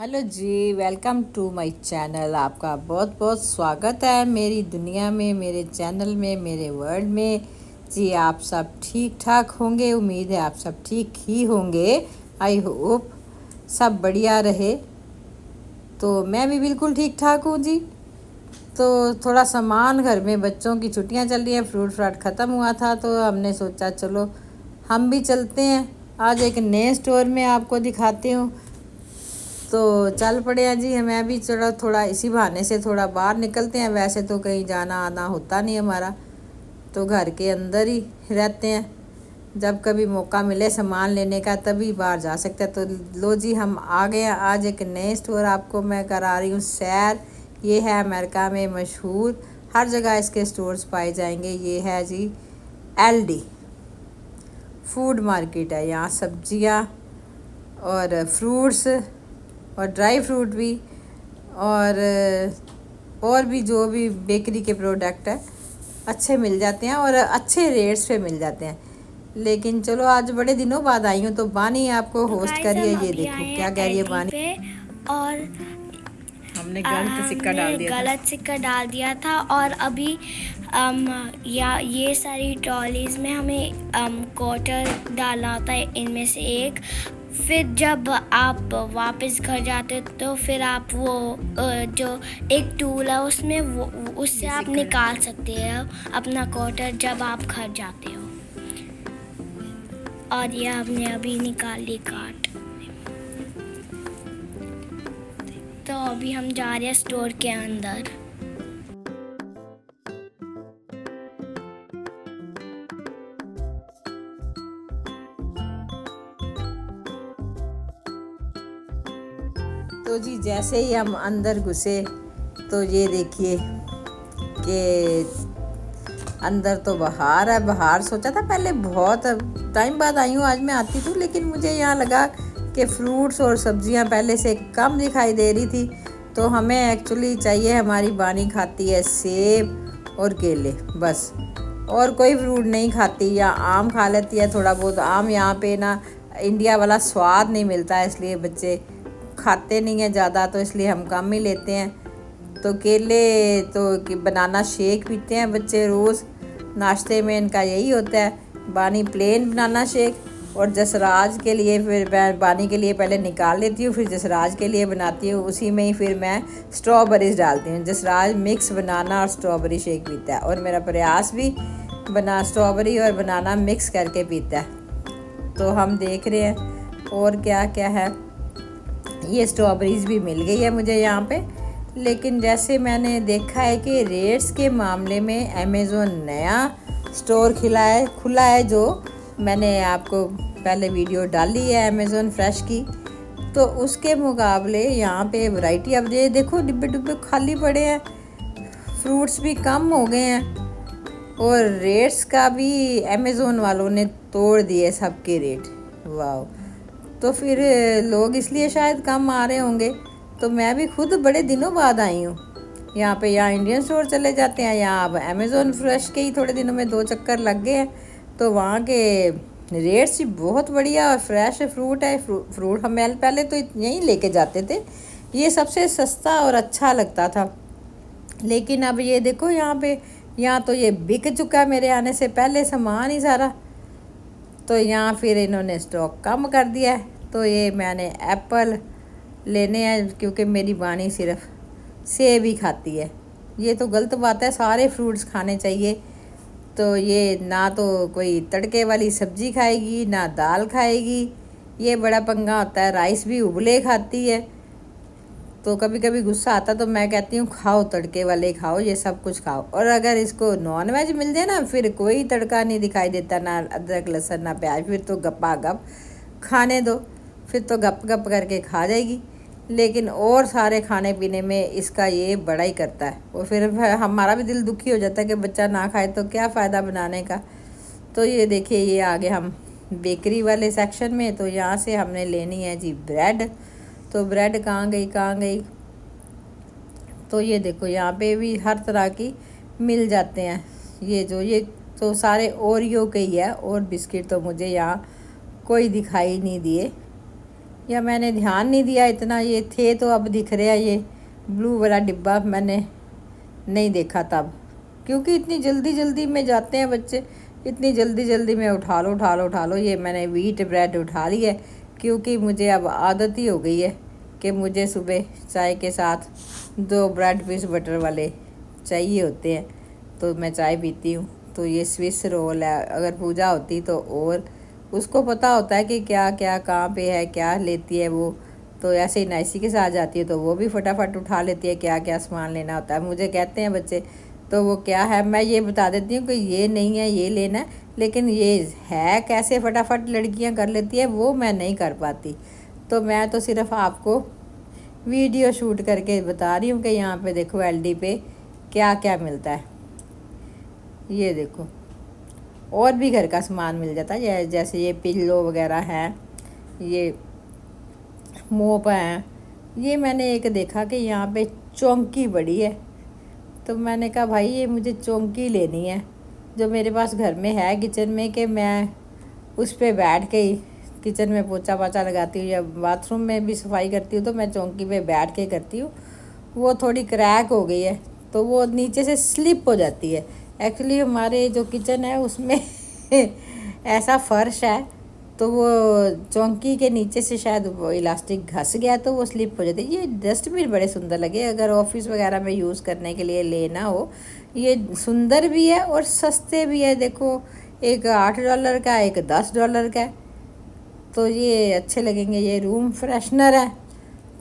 Hello जी, welcome to my channel. आपका बहुत बहुत स्वागत है मेरी दुनिया में, मेरे चैनल में, मेरे वर्ल्ड में। जी आप सब ठीक ठाक होंगे, उम्मीद है आप सब ठीक ही होंगे। आई होप सब बढ़िया रहे। तो मैं भी बिल्कुल ठीक ठाक हूँ जी। तो थोड़ा सामान घर में, बच्चों की छुट्टियाँ चल रही हैं, फ्रूट फ्राट ख़त्म हुआ था तो हमने सोचा चलो हम भी चलते हैं। आज एक नए स्टोर में आपको दिखाती हूँ। तो चल पड़े हैं जी। मैं भी चलो थोड़ा इसी बहाने से थोड़ा बाहर निकलते हैं। वैसे तो कहीं जाना आना होता नहीं हमारा, तो घर के अंदर ही रहते हैं। जब कभी मौका मिले सामान लेने का तभी बाहर जा सकते हैं। तो लो जी, हम आ गए हैं। आज एक नए स्टोर आपको मैं करा रही हूँ सैर। ये है अमेरिका में मशहूर, हर जगह इसके स्टोर्स पाए जाएंगे। ये है जी एलडी फूड मार्केट है। यहाँ सब्जियाँ और फ्रूट्स और ड्राई फ्रूट भी और भी जो भी बेकरी के प्रोडक्ट है अच्छे मिल जाते हैं और अच्छे रेट्स पे मिल जाते हैं। लेकिन चलो आज बड़े दिनों बाद आई हूँ तो बानी आपको होस्ट करी है। ये देखो क्या कह रही है बानी। पे और हमने गलत सिक्का डाल दिया था। गलत सिक्का डाल दिया था और अभी ये सारी ट्रॉलीज में हमें क्वार्टर डालना होता है, इनमें से एक। फिर जब आप वापस घर जाते हो तो फिर आप वो जो एक टूल है उसमें उससे आप निकाल सकते हो अपना क्वार्टर जब आप घर जाते हो। और ये हमने अभी निकाल ली कार्ड। तो अभी हम जा रहे हैं स्टोर के अंदर। तो जी जैसे ही हम अंदर घुसे तो ये देखिए कि अंदर तो बाहर है। बाहर सोचा था पहले, बहुत टाइम बाद आई हूँ, आज मैं आती थी, लेकिन मुझे यहाँ लगा कि फ्रूट्स और सब्जियाँ पहले से कम दिखाई दे रही थी। तो हमें एक्चुअली चाहिए, हमारी बानी खाती है सेब और केले बस, और कोई फ्रूट नहीं खाती। या आम खा लेती है थोड़ा बहुत। आम यहाँ पे ना इंडिया वाला स्वाद नहीं मिलता है, इसलिए बच्चे खाते नहीं हैं ज़्यादा, तो इसलिए हम कम ही लेते हैं। तो केले तो बनाना शेक पीते हैं बच्चे रोज़, नाश्ते में इनका यही होता है। बानी प्लेन बनाना शेक, और जसराज के लिए फिर मैं बानी के लिए पहले निकाल लेती हूँ, फिर जसराज के लिए बनाती हूँ। उसी में ही फिर मैं स्ट्रॉबेरीज डालती हूँ। जसराज मिक्स बनाना और स्ट्रॉबेरी शेक पीता है, और मेरा प्रयास भी स्ट्रॉबेरी और बनाना मिक्स करके पीता है। तो हम देख रहे हैं और क्या क्या है। ये स्ट्रॉबेरीज भी मिल गई है मुझे यहाँ पे। लेकिन जैसे मैंने देखा है कि रेट्स के मामले में अमेज़ोन नया स्टोर खुला है, जो मैंने आपको पहले वीडियो डाली है अमेज़ोन फ्रेश की। तो उसके मुकाबले यहाँ पे वैरायटी, अब ये देखो डिब्बे डिब्बे खाली पड़े हैं, फ्रूट्स भी कम हो गए हैं, और रेट्स का भी अमेज़ोन वालों ने तोड़ दिए सबके रेट। वाह! तो फिर लोग इसलिए शायद कम आ रहे होंगे। तो मैं भी खुद बड़े दिनों बाद आई हूँ यहाँ पे। यहाँ इंडियन स्टोर चले जाते हैं, यहाँ अब अमेज़ोन फ्रेश के ही थोड़े दिनों में 2 चक्कर लग गए हैं। तो वहाँ के रेट्स भी बहुत बढ़िया और फ्रेश फ्रूट है। फ्रूट हम पहले तो यहीं लेके जाते थे, ये सबसे सस्ता और अच्छा लगता था। लेकिन अब ये देखो यहाँ तो ये बिक चुका है मेरे आने से पहले सामान ही सारा। तो यहाँ फिर इन्होंने स्टॉक कम कर दिया है। तो ये मैंने एप्पल लेने हैं, क्योंकि मेरी बानी सिर्फ सेब ही खाती है। ये तो गलत बात है, सारे फ्रूट्स खाने चाहिए। तो ये ना तो कोई तड़के वाली सब्जी खाएगी, ना दाल खाएगी। ये बड़ा पंगा होता है। राइस भी उबले खाती है। तो कभी कभी गुस्सा आता तो मैं कहती हूँ खाओ, तड़के वाले खाओ, ये सब कुछ खाओ। और अगर इसको नॉन वेज मिल जाए ना, फिर कोई तड़का नहीं दिखाई देता, ना अदरक लहसुन ना प्याज, फिर तो गप्पा गप खाने दो, फिर तो गप गप करके खा जाएगी। लेकिन और सारे खाने पीने में इसका ये बड़ा ही करता है। और फिर हमारा भी दिल दुखी हो जाता है कि बच्चा ना खाए तो क्या फ़ायदा बनाने का। तो ये देखिए, ये आगे हम बेकरी वाले सेक्शन में। तो यहाँ से हमने लेनी है जी ब्रेड। तो ब्रेड कहाँ गई। तो ये देखो यहाँ पे भी हर तरह की मिल जाते हैं। ये तो सारे ओरियो के ही है, और बिस्किट तो मुझे यहाँ कोई दिखाई नहीं दिए। या मैंने ध्यान नहीं दिया इतना, ये थे तो अब दिख रहा है। ये ब्लू वाला डिब्बा मैंने नहीं देखा तब, क्योंकि इतनी जल्दी जल्दी में जाते हैं बच्चे, इतनी जल्दी जल्दी में उठा लो उठा लो उठा लो। ये मैंने व्हीट ब्रेड उठा ली है, क्योंकि मुझे अब आदत ही हो गई है कि मुझे सुबह चाय के साथ 2 ब्रेड पीस बटर वाले चाहिए होते हैं, तो मैं चाय पीती हूँ। तो ये स्विस रोल है, अगर पूजा होती तो और उसको पता होता है कि क्या क्या कहाँ पे है, क्या लेती है वो। तो ऐसे ही नाइसी के साथ जाती है तो वो भी फटाफट उठा लेती है क्या क्या सामान लेना होता है। मुझे कहते हैं बच्चे तो वो क्या है, मैं ये बता देती हूँ कि ये नहीं है, ये लेना है, लेकिन ये है कैसे फटाफट लड़कियाँ कर लेती है वो मैं नहीं कर पाती। तो मैं तो सिर्फ आपको वीडियो शूट करके बता रही हूँ कि यहाँ पे देखो एलडी पे क्या क्या मिलता है। ये देखो और भी घर का सामान मिल जाता है, जैसे ये पिल्लो वगैरह हैं, ये मोप हैं। ये मैंने एक देखा कि यहाँ पे चौंकी बड़ी है, तो मैंने कहा भाई ये मुझे चौंकी लेनी है, जो मेरे पास घर में है किचन में, कि मैं उस पर बैठ के ही किचन में पोछा पाछा लगाती हूँ या बाथरूम में भी सफाई करती हूँ, तो मैं चौंकी पे बैठ के करती हूँ। वो थोड़ी क्रैक हो गई है, तो वो नीचे से स्लिप हो जाती है। एक्चुअली हमारे जो किचन है उसमें ऐसा फर्श है, तो वो चौंकी के नीचे से शायद वो इलास्टिक घस गया तो वो स्लिप हो जाती है। ये डस्टबिन बड़े सुंदर लगे, अगर ऑफिस वगैरह में यूज़ करने के लिए लेना हो, ये सुंदर भी है और सस्ते भी है। देखो एक $8 का, एक $10 का है, तो ये अच्छे लगेंगे। ये रूम फ्रेशनर है,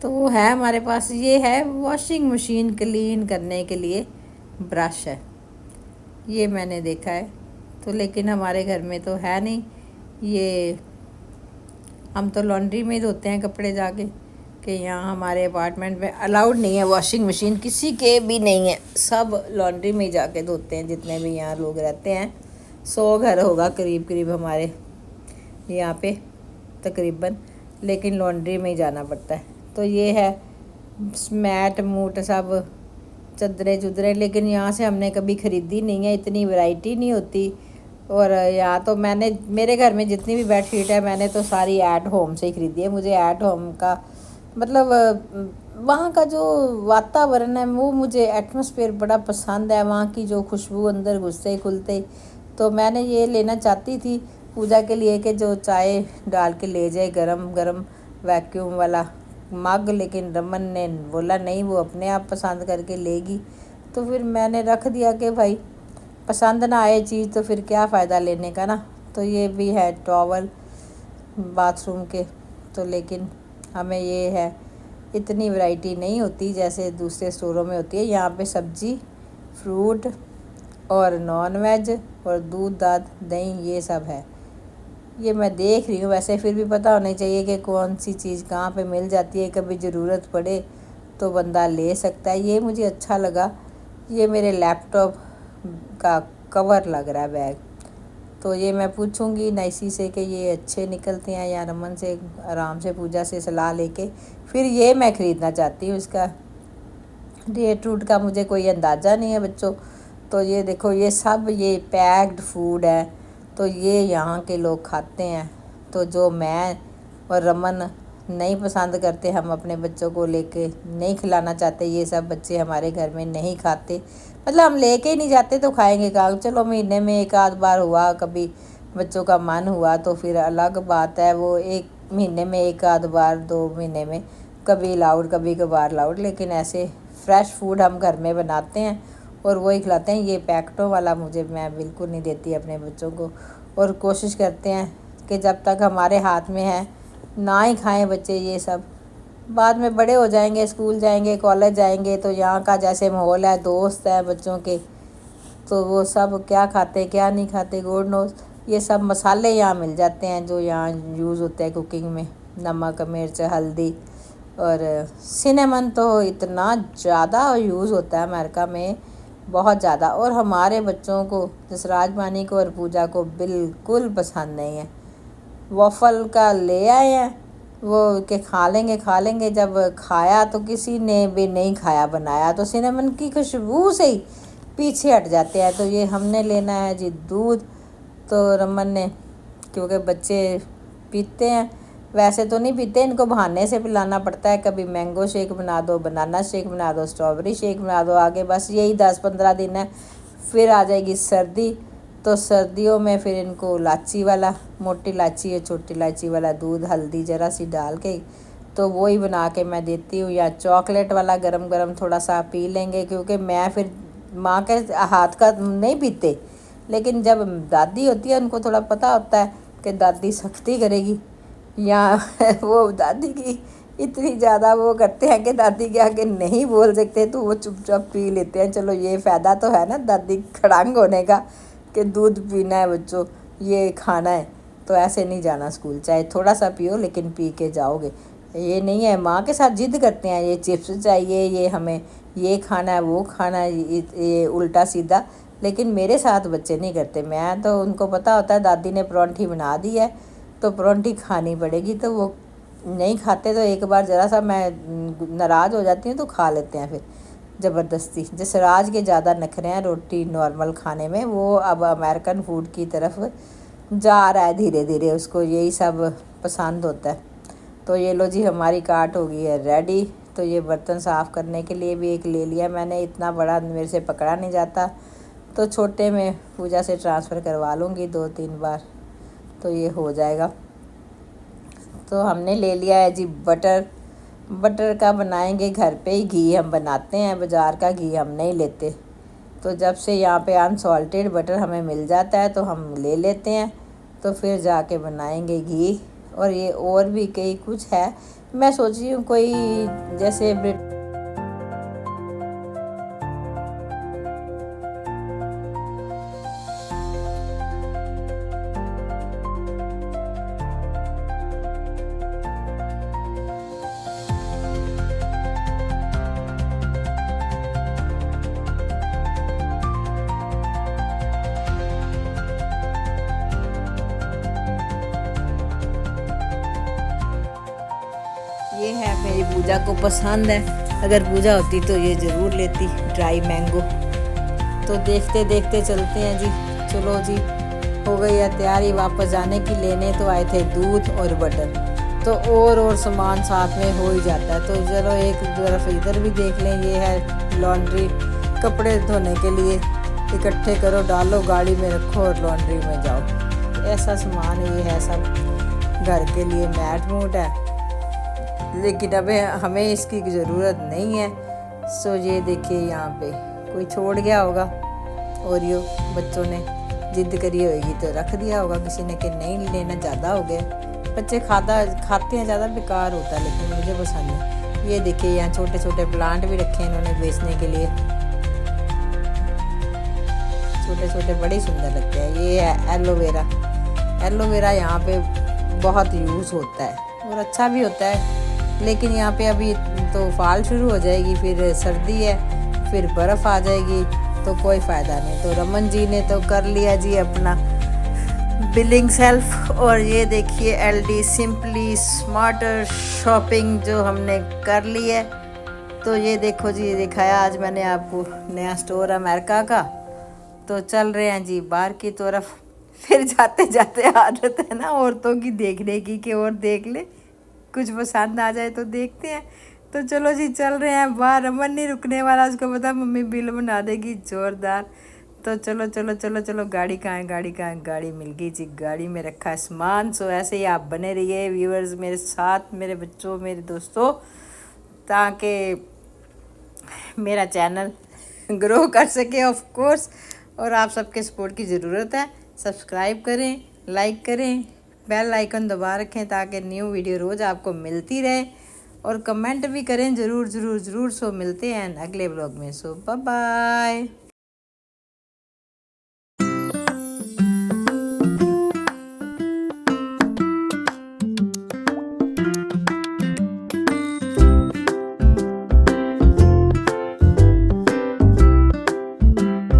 तो वो है हमारे पास। ये है वॉशिंग मशीन क्लीन करने के लिए ब्रश है, ये मैंने देखा है, तो लेकिन हमारे घर में तो है नहीं। ये हम तो लॉन्ड्री में ही धोते हैं कपड़े जाके, कि यहाँ हमारे अपार्टमेंट में अलाउड नहीं है वॉशिंग मशीन, किसी के भी नहीं है, सब लॉन्ड्री में ही जाके धोते हैं जितने भी यहाँ लोग रहते हैं। 100 घर होगा करीब करीब हमारे यहाँ पे तकरीबन, लेकिन लॉन्ड्री में ही जाना पड़ता है। तो ये है मैट मूट सब चद्दरें चुदरें, लेकिन यहाँ से हमने कभी ख़रीदी नहीं है, इतनी वैरायटी नहीं होती। और यहाँ तो मैंने, मेरे घर में जितनी भी बेडशीट है मैंने तो सारी एट होम से ही ख़रीदी है। मुझे एट होम का मतलब वहाँ का जो वातावरण है वो, मुझे एटमॉस्फेयर बड़ा पसंद है, वहाँ की जो खुशबू अंदर घुसते ही खुलते ही। तो मैंने ये लेना चाहती थी पूजा के लिए कि जो चाय डाल के ले जाए गरम गरम वैक्यूम वाला मग, लेकिन रमन ने बोला नहीं, वो अपने आप पसंद करके लेगी। तो फिर मैंने रख दिया कि भाई पसंद ना आए चीज़ तो फिर क्या फ़ायदा लेने का ना। तो ये भी है टॉवल बाथरूम के, तो लेकिन हमें ये है, इतनी वैरायटी नहीं होती जैसे दूसरे स्टोरों में होती है। यहाँ पे सब्ज़ी, फ्रूट और नॉन वेज और दूध दाद दही ये सब है। ये मैं देख रही हूँ, वैसे फिर भी पता होना चाहिए कि कौन सी चीज़ कहाँ पे मिल जाती है, कभी ज़रूरत पड़े तो बंदा ले सकता है। ये मुझे अच्छा लगा, ये मेरे लैपटॉप का कवर लग रहा है बैग, तो ये मैं पूछूंगी नाइसी से कि ये अच्छे निकलते हैं, या रमन से आराम से पूजा से सलाह लेके फिर ये मैं ख़रीदना चाहती हूँ। इसका रेट रूट का मुझे कोई अंदाज़ा नहीं है बच्चों। तो ये देखो ये सब ये पैक्ड फूड है, तो ये यहाँ के लोग खाते हैं। तो जो मैं और रमन नहीं पसंद करते, हम अपने बच्चों को लेके नहीं खिलाना चाहते, ये सब बच्चे हमारे घर में नहीं खाते। मतलब हम लेके ही नहीं जाते तो खाएंगे कहाँ। चलो महीने में एक आध बार हुआ, कभी बच्चों का मन हुआ तो फिर अलग बात है, वो 1 महीने में एक आध बार, 2 महीने में कभी लाउड, कभी कभार लाउड। लेकिन ऐसे फ्रेश फूड हम घर में बनाते हैं और वही खिलाते हैं। ये पैकेटों वाला मुझे, मैं बिल्कुल नहीं देती अपने बच्चों को, और कोशिश करते हैं कि जब तक हमारे हाथ में है ना ही खाएं बच्चे ये सब। बाद में बड़े हो जाएंगे, स्कूल जाएंगे, कॉलेज जाएंगे, तो यहाँ का जैसे माहौल है, दोस्त है बच्चों के, तो वो सब क्या खाते क्या नहीं खाते गॉड नोस। ये सब मसाले यहाँ मिल जाते हैं जो यहाँ यूज़ होते हैं कुकिंग में, नमक, मिर्च, हल्दी और सिनेमन तो इतना ज़्यादा यूज़ होता है अमेरिका में, बहुत ज़्यादा। और हमारे बच्चों को, जसराज मानी को और पूजा को बिल्कुल पसंद नहीं है। वॉफल का ले आए हैं वो कि खा लेंगे, जब खाया तो किसी ने भी नहीं खाया बनाया, तो सिनेमन की खुशबू से ही पीछे हट जाते हैं। तो ये हमने लेना है जी दूध, तो रमन ने, क्योंकि बच्चे पीते हैं वैसे तो नहीं पीते, इनको बहाने से पिलाना पड़ता है। कभी मैंगो शेक बना दो, बनाना शेक बना दो, स्ट्रॉबेरी शेक बना दो, आगे बस यही 10-15 दिन है। फिर आ जाएगी सर्दी, तो सर्दियों में फिर इनको इलायची वाला, मोटी इलायची या छोटी इलायची वाला दूध, हल्दी ज़रा सी डाल के तो वही बना के मैं देती हूँ। या चॉकलेट वाला गरम गरम थोड़ा सा पी लेंगे, क्योंकि मैं फिर माँ के हाथ का नहीं पीते। लेकिन जब दादी होती है उनको थोड़ा पता होता है कि दादी सख्ती करेगी, या वो दादी की इतनी ज़्यादा वो करते हैं कि दादी के आगे नहीं बोल सकते, तो वो चुपचाप पी लेते हैं। चलो ये फ़ायदा तो है ना दादी खड़ांग होने का, कि दूध पीना है बच्चों, ये खाना है, तो ऐसे नहीं जाना स्कूल, चाहे थोड़ा सा पियो लेकिन पी के जाओगे। ये नहीं है, माँ के साथ जिद करते हैं, ये चिप्स चाहिए, ये हमें ये खाना है, वो खाना है, ये उल्टा सीधा। लेकिन मेरे साथ बच्चे नहीं करते। मैं तो उनको पता होता है दादी ने परौंठी बना दी है तो परौंठी खानी पड़ेगी, तो वो नहीं खाते। तो एक बार ज़रा सा मैं नाराज़ हो जाती हूँ तो खा लेते हैं फिर ज़बरदस्ती। जैसे राज के ज़्यादा नखरे हैं रोटी नॉर्मल खाने में, वो अब अमेरिकन फूड की तरफ जा रहा है धीरे धीरे, उसको यही सब पसंद होता है। तो ये लो जी, हमारी काट हो गई है रेडी। तो ये बर्तन साफ़ करने के लिए भी एक ले लिया मैंने, इतना बड़ा मेरे से पकड़ा नहीं जाता, तो छोटे में पूजा से ट्रांसफ़र करवा लूँगी 2-3 बार, तो ये हो जाएगा। तो हमने ले लिया है जी बटर का बनाएंगे घर पे ही, घी हम बनाते हैं, बाज़ार का घी हम नहीं लेते। तो जब से यहाँ पे अनसॉल्टेड बटर हमें मिल जाता है तो हम ले लेते हैं, तो फिर जाके बनाएंगे घी। और ये और भी कई कुछ है, मैं सोच रही हूँ कोई जैसे ये है मेरी पूजा को पसंद है। अगर पूजा होती तो ये ज़रूर लेती ड्राई मैंगो। तो देखते देखते चलते हैं जी। चलो जी, हो गई है तैयारी वापस जाने की। लेने तो आए थे दूध और बटर, तो और सामान साथ में हो ही जाता है। तो चलो एक तरफ इधर भी देख लें, ये है लॉन्ड्री, कपड़े धोने के लिए इकट्ठे करो, डालो गाड़ी में रखो और लॉन्ड्री में जाओ। ऐसा सामान ये है सब घर के लिए। मैट मूट है, लेकिन अब हमें इसकी ज़रूरत नहीं है। सो ये देखिए यहाँ पे कोई छोड़ गया होगा, और यो बच्चों ने जिद करी होगी तो रख दिया होगा किसी ने कि नहीं लेना, ज़्यादा हो गया। बच्चे खाते हैं ज़्यादा, बेकार होता है, लेकिन मुझे पसंद है। ये देखिए यहाँ छोटे छोटे प्लांट भी रखे हैं इन्होंने बेचने के लिए, छोटे छोटे बड़े सुंदर लगते हैं। ये है एलोवेरा यहाँ पे बहुत यूज़ होता है और अच्छा भी होता है। लेकिन यहाँ पे अभी तो फाल शुरू हो जाएगी, फिर सर्दी है, फिर बर्फ़ आ जाएगी, तो कोई फ़ायदा नहीं। तो रमन जी ने तो कर लिया जी अपना बिलिंग सेल्फ। और ये देखिए LD सिंपली स्मार्टर शॉपिंग जो हमने कर ली है। तो ये देखो जी, दिखाया आज मैंने आपको नया स्टोर अमेरिका का। तो चल रहे हैं जी बाहर की तरफ। फिर जाते जाते आदत है ना औरतों की देखने की, कि और देख ले, कुछ पसंद आ जाए तो देखते हैं। तो चलो जी चल रहे हैं बाहर। रमन नहीं रुकने वाला, उसको पता मम्मी बिल बना देगी ज़ोरदार। तो चलो चलो चलो चलो, गाड़ी कहाँ है, गाड़ी मिल गई जी, गाड़ी में रखा है सामान। सो ऐसे ही आप बने रहिए व्यूअर्स मेरे साथ, मेरे बच्चों, मेरे दोस्तों, ताकि मेरा चैनल ग्रो कर सके ऑफ कोर्स। और आप सबके सपोर्ट की ज़रूरत है। सब्सक्राइब करें, लाइक करें, बेल आइकन दबा रखें ताकि न्यू वीडियो रोज़ आपको मिलती रहे। और कमेंट भी करें ज़रूर ज़रूर ज़रूर। सो मिलते हैं अगले ब्लॉग में। सो बाय बाय।